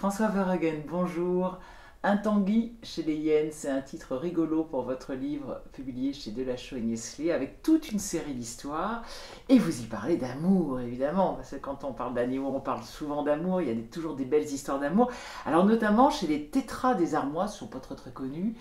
François Verhagen, bonjour. Un tanguy chez les hyènes, c'est un titre rigolo pour votre livre publié chez Delachaux et Niesley avec toute une série d'histoires. Et vous y parlez d'amour, évidemment, parce que quand on parle d'animaux, on parle souvent d'amour, il y a toujours des belles histoires d'amour. Alors notamment chez les tétras des Armoises, qui ne sont pas très connus,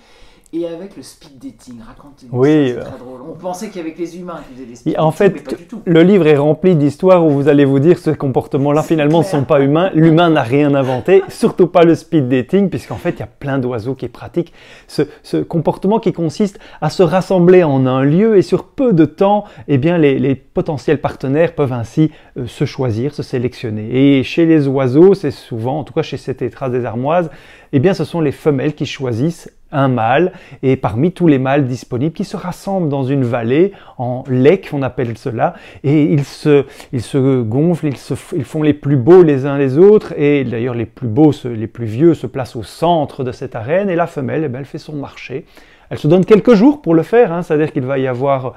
et avec le speed dating. Racontez-nous Oui, ça, c'est très drôle. On pensait qu'il y avait que les humains qui faisaient des speed en dating, mais fait, pas du tout. le livre est rempli d'histoires où vous allez vous dire que ces comportements-là finalement ne sont pas humains. L'humain n'a rien inventé, surtout pas le speed dating, puisqu'en fait il y a plein d'oiseaux qui pratiquent ce comportement qui consiste à se rassembler en un lieu et sur peu de temps, eh bien, les potentiels partenaires peuvent ainsi se choisir, se sélectionner. Et chez les oiseaux, c'est souvent, en tout cas chez ces tétras des armoises, eh bien ce sont les femelles qui choisissent un mâle, et parmi tous les mâles disponibles qui se rassemblent dans une vallée, en lek on appelle cela, et ils se gonflent, ils font les plus beaux les uns les autres, et d'ailleurs les plus beaux, les plus vieux se placent au centre de cette arène, et la femelle, eh bien, elle fait son marché. Elle se donne quelques jours pour le faire, hein, c'est-à-dire qu'il va y avoir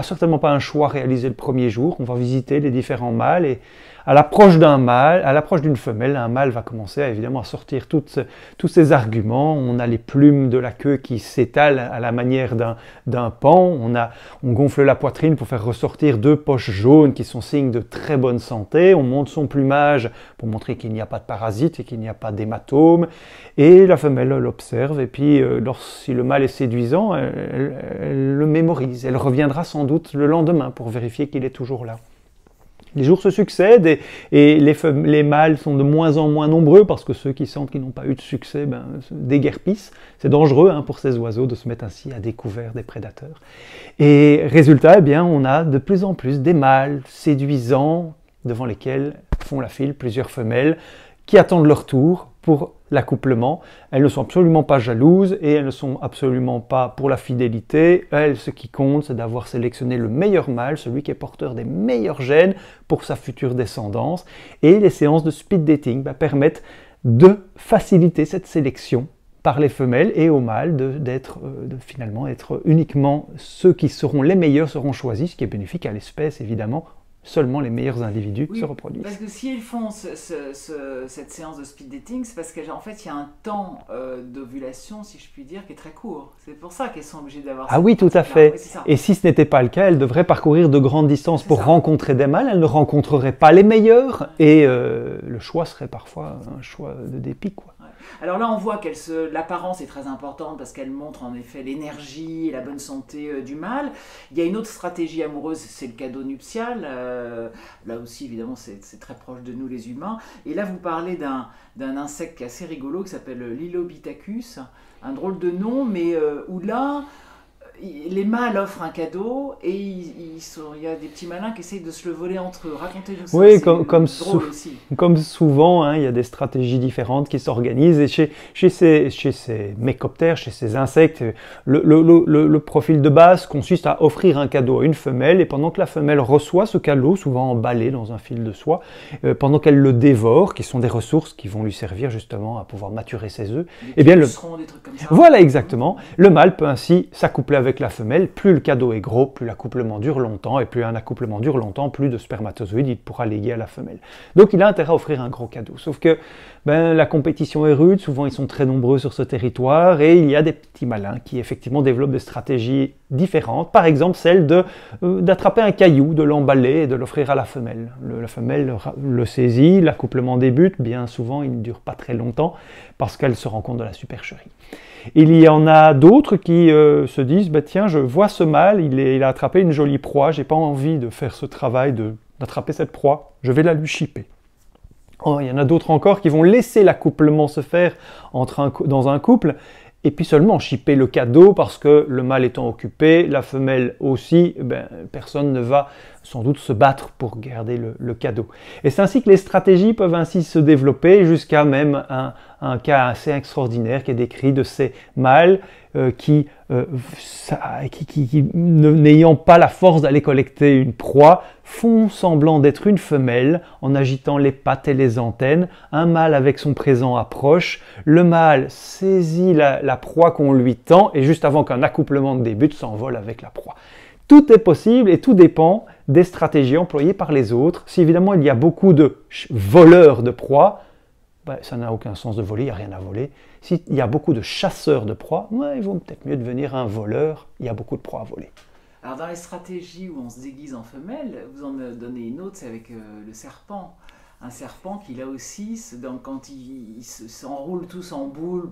certainement pas un choix réalisé le premier jour, on va visiter les différents mâles, et à l'approche d'un mâle, à l'approche d'une femelle, un mâle va commencer évidemment à sortir tous ses arguments. On a les plumes de la queue qui s'étalent à la manière d'un paon. On gonfle la poitrine pour faire ressortir deux poches jaunes qui sont signes de très bonne santé. On monte son plumage pour montrer qu'il n'y a pas de parasites et qu'il n'y a pas d'hématomes. Et la femelle l'observe. Et puis, si le mâle est séduisant, elle le mémorise. Elle reviendra sans doute le lendemain pour vérifier qu'il est toujours là. Les jours se succèdent et les mâles sont de moins en moins nombreux parce que ceux qui sentent qu'ils n'ont pas eu de succès se déguerpissent. C'est dangereux pour ces oiseaux de se mettre ainsi à découvert des prédateurs. Et résultat, eh bien, on a de plus en plus des mâles séduisants devant lesquels font la file plusieurs femelles qui attendent leur tour pour l'accouplement. Elles ne sont absolument pas jalouses et elles ne sont absolument pas pour la fidélité. Elles, ce qui compte, c'est d'avoir sélectionné le meilleur mâle, celui qui est porteur des meilleurs gènes pour sa future descendance. Et les séances de speed dating permettent de faciliter cette sélection par les femelles et aux mâles finalement être uniquement ceux qui seront les meilleurs seront choisis, ce qui est bénéfique à l'espèce évidemment. Seulement les meilleurs individus se reproduisent. Parce que s'ils font cette séance de speed dating, c'est parce qu'en fait, il y a un temps d'ovulation, si je puis dire, qui est très court. C'est pour ça qu'elles sont obligées d'avoir... Ah oui, tout à fait. Oui, et si ce n'était pas le cas, elles devraient parcourir de grandes distances pour rencontrer des mâles. Elles ne rencontreraient pas les meilleurs et le choix serait parfois un choix de dépit, quoi. Alors là, on voit l'apparence est très importante parce qu'elle montre en effet l'énergie et la bonne santé du mâle. Il y a une autre stratégie amoureuse, c'est le cadeau nuptial. Là aussi, évidemment, c'est très proche de nous les humains. Et là, vous parlez d'un insecte qui est assez rigolo qui s'appelle l'Ilobitacus. Un drôle de nom, mais où là... les mâles offrent un cadeau et il y a des petits malins qui essayent de se le voler entre eux. Racontez-nous ça. Oui, comme souvent, hein, il y a des stratégies différentes qui s'organisent. Et chez ces mécoptères, chez ces insectes, le profil de base consiste à offrir un cadeau à une femelle et pendant que la femelle reçoit ce cadeau, souvent emballé dans un fil de soie, pendant qu'elle le dévore, qui sont des ressources qui vont lui servir justement à pouvoir maturer ses œufs, eh bien des trucs comme ça. Voilà exactement. Le mâle peut ainsi s'accoupler avec la femelle, plus le cadeau est gros, plus l'accouplement dure longtemps, et plus un accouplement dure longtemps, plus de spermatozoïdes il pourra léguer à la femelle. Donc il a intérêt à offrir un gros cadeau. Sauf que la compétition est rude, souvent ils sont très nombreux sur ce territoire, et il y a des petits malins qui effectivement développent des stratégies différentes. Par exemple celle d'attraper un caillou, de l'emballer et de l'offrir à la femelle. La femelle le saisit, l'accouplement débute, bien souvent il ne dure pas très longtemps, parce qu'elle se rend compte de la supercherie. Il y en a d'autres qui se disent tiens, je vois ce mâle, il a attrapé une jolie proie, j'ai pas envie de faire ce travail d'attraper cette proie, je vais la lui chipper. Oh, il y en a d'autres encore qui vont laisser l'accouplement se faire dans un couple et puis seulement chipper le cadeau parce que le mâle étant occupé, la femelle aussi, personne ne va sans doute se battre pour garder le cadeau. Et c'est ainsi que les stratégies peuvent ainsi se développer jusqu'à même un cas assez extraordinaire qui est décrit de ces mâles qui n'ayant pas la force d'aller collecter une proie, font semblant d'être une femelle en agitant les pattes et les antennes. Un mâle avec son présent approche, le mâle saisit la proie qu'on lui tend et juste avant qu'un accouplement débute, s'envole avec la proie. Tout est possible et tout dépend des stratégies employées par les autres. Si évidemment il y a beaucoup de voleurs de proies, ben, ça n'a aucun sens de voler, il n'y a rien à voler. S'il y a beaucoup de chasseurs de proies, ouais, il vaut peut-être mieux devenir un voleur, il y a beaucoup de proies à voler. Alors dans les stratégies où on se déguise en femelle, vous en donnez une autre, c'est avec le serpent. Un serpent qui là aussi, quand il s'enroule tous en boule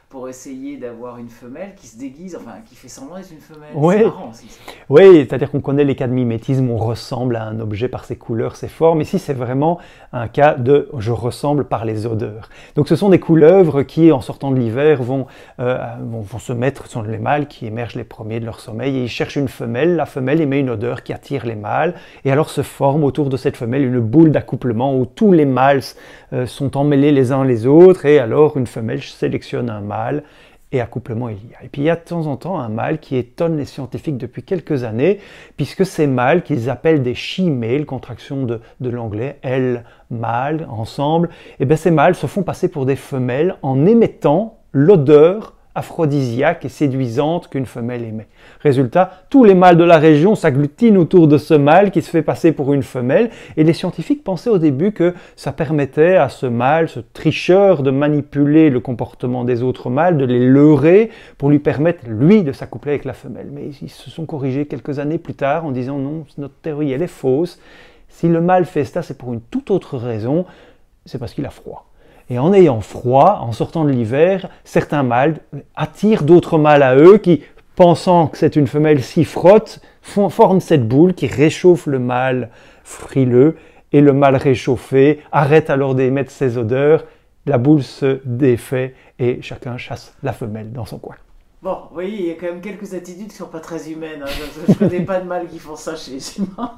pour essayer d'avoir une femelle, qui se déguise, enfin qui fait semblant d'être une femelle. Oui. C'est marrant aussi ça. Oui, c'est-à-dire qu'on connaît les cas de mimétisme, on ressemble à un objet par ses couleurs, ses formes. Ici, c'est vraiment un cas de « je ressemble par les odeurs ». Donc ce sont des couleuvres qui, en sortant de l'hiver, vont se mettre, ce sont les mâles qui émergent les premiers de leur sommeil, et ils cherchent une femelle. La femelle émet une odeur qui attire les mâles, et alors se forme autour de cette femelle une boule d'accouplement où tous les mâles sont emmêlés les uns les autres, et alors une femelle sélectionne un mâle, et accouplement il y a. Et puis il y a de temps en temps un mâle qui étonne les scientifiques depuis quelques années, puisque ces mâles, qu'ils appellent des she-males, contraction de l'anglais, elles, mâles, ensemble, et bien ces mâles se font passer pour des femelles en émettant l'odeur aphrodisiaque et séduisante qu'une femelle émet. Résultat, tous les mâles de la région s'agglutinent autour de ce mâle qui se fait passer pour une femelle, et les scientifiques pensaient au début que ça permettait à ce mâle, ce tricheur, de manipuler le comportement des autres mâles, de les leurrer pour lui permettre, lui, de s'accoupler avec la femelle. Mais ils se sont corrigés quelques années plus tard en disant non, notre théorie, elle est fausse. Si le mâle fait ça, c'est pour une toute autre raison, c'est parce qu'il a froid. Et en ayant froid, en sortant de l'hiver, certains mâles attirent d'autres mâles à eux qui, pensant que c'est une femelle, s'y frottent, forment cette boule qui réchauffe le mâle frileux, et le mâle réchauffé arrête alors d'émettre ses odeurs, la boule se défait et chacun chasse la femelle dans son coin. Bon, vous voyez, il y a quand même quelques attitudes qui ne sont pas très humaines. Hein. Je ne connais pas de mâles qui font ça chez les humains.